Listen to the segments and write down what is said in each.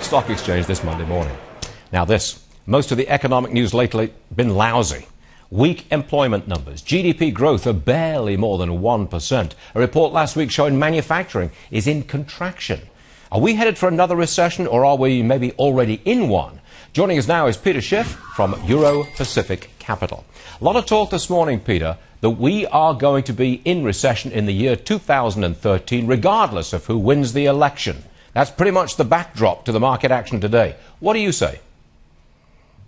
Stock Exchange this Monday morning. Now most of the economic news lately been lousy. Weak employment numbers, GDP growth of barely more than 1%. A report last week showing manufacturing is in contraction. Are we headed for another recession, or are we maybe already in one? Joining us now is Peter Schiff from Euro Pacific Capital. A lot of talk this morning, Peter, that we are going to be in recession in the year 2013, regardless of who wins the election. That's pretty much the backdrop to the market action today. What do you say?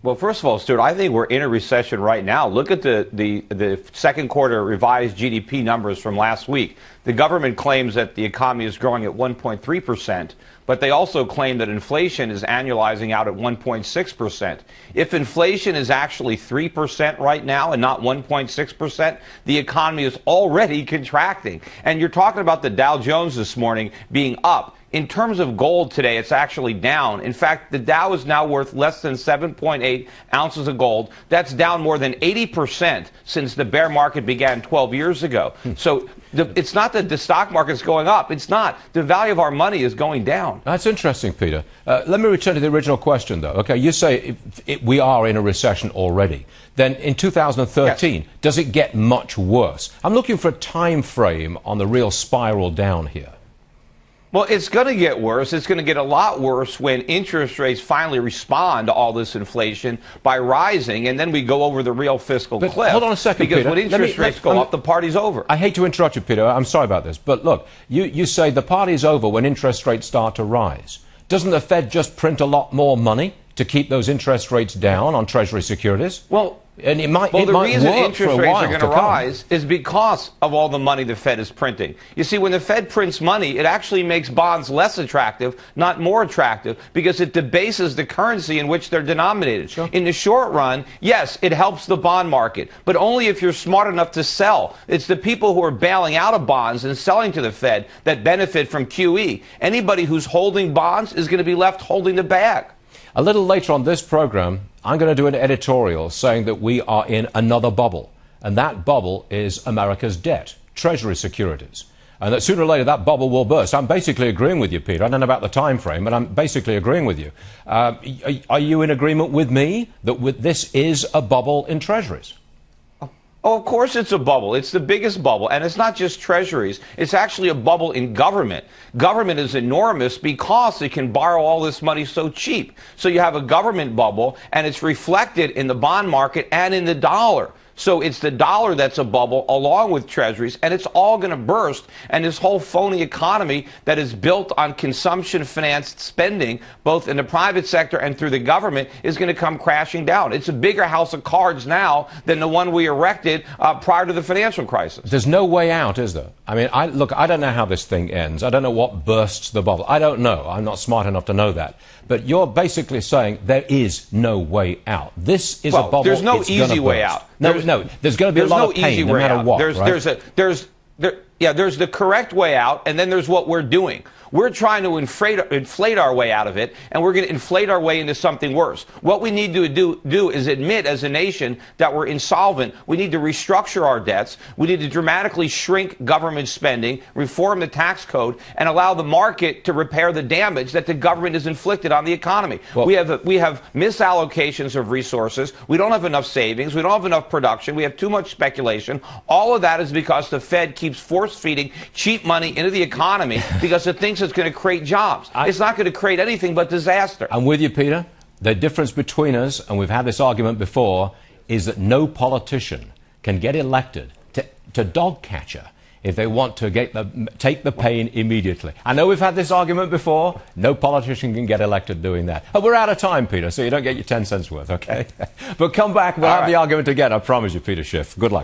Well, first of all, Stuart, I think we're in a recession right now. Look at the second quarter revised GDP numbers from last week. The government claims that the economy is growing at 1.3%, but they also claim that inflation is annualizing out at 1.6%. If inflation is actually 3% right now and not 1.6%, the economy is already contracting. And you're talking about the Dow Jones this morning being up. In terms of gold today, it's actually down. In fact, the Dow is now worth less than 7.8 ounces of gold. That's down more than 80% since the bear market began 12 years ago. So it's not that the stock market's going up. It's not. The value of our money is going down. That's interesting, Peter. Let me return to the original question, though. Okay, you say we are in a recession already. Then in 2013, yes. Does it get much worse? I'm looking for a time frame on the real spiral down here. Well, it's going to get worse. It's going to get a lot worse when interest rates finally respond to all this inflation by rising, and then we go over the real fiscal cliff. Hold on a second, because Peter. When interest rates go up, the party's over. I hate to interrupt you, Peter. I'm sorry about this. But look, you say the party's over when interest rates start to rise. Doesn't the Fed just print a lot more money to keep those interest rates down on Treasury securities? Well, and the reason interest rates are going to rise is because of all the money the Fed is printing. You see, when the Fed prints money, it actually makes bonds less attractive, not more attractive, because it debases the currency in which they're denominated. Sure. In the short run, yes, it helps the bond market, but only if you're smart enough to sell. It's the people who are bailing out of bonds and selling to the Fed that benefit from QE. Anybody who's holding bonds is going to be left holding the bag. A little later on this program, I'm going to do an editorial saying that we are in another bubble, and that bubble is America's debt, Treasury securities, and that sooner or later that bubble will burst. I'm basically agreeing with you, Peter. I don't know about the time frame, but I'm basically agreeing with you. Are you in agreement with me that this is a bubble in Treasuries? Oh, of course it's a bubble. It's the biggest bubble. And it's not just treasuries. It's actually a bubble in government. Government is enormous because it can borrow all this money so cheap. So you have a government bubble, and it's reflected in the bond market and in the dollar. So it's the dollar that's a bubble along with treasuries, and it's all going to burst. And this whole phony economy that is built on consumption-financed spending, both in the private sector and through the government, is going to come crashing down. It's a bigger house of cards now than the one we erected prior to the financial crisis. There's no way out, is there? I mean, look, I don't know how this thing ends. I don't know what bursts the bubble. I don't know. I'm not smart enough to know that. But you're basically saying there is no way out. This is a bubble. There's no easy way out. No, there's going to be a lot of pain no matter what. There's the correct way out, and then there's what we're doing. We're trying to inflate our way out of it, and we're going to inflate our way into something worse. What we need to do is admit as a nation that we're insolvent. We need to restructure our debts. We need to dramatically shrink government spending, reform the tax code, and allow the market to repair the damage that the government has inflicted on the economy. Well, we have misallocations of resources. We don't have enough savings. We don't have enough production. We have too much speculation. All of that is because the Fed keeps force-feeding cheap money into the economy because it thinks it's going to create jobs. It's not going to create anything but disaster. I'm with you, Peter. The difference between us, and we've had this argument before, is that no politician can get elected to dog catcher if they want to take the pain immediately. I know we've had this argument before. No politician can get elected doing that. Oh, we're out of time, Peter, so you don't get your 10 cents worth, okay? But come back. We'll have the argument again. I promise you, Peter Schiff. Good luck.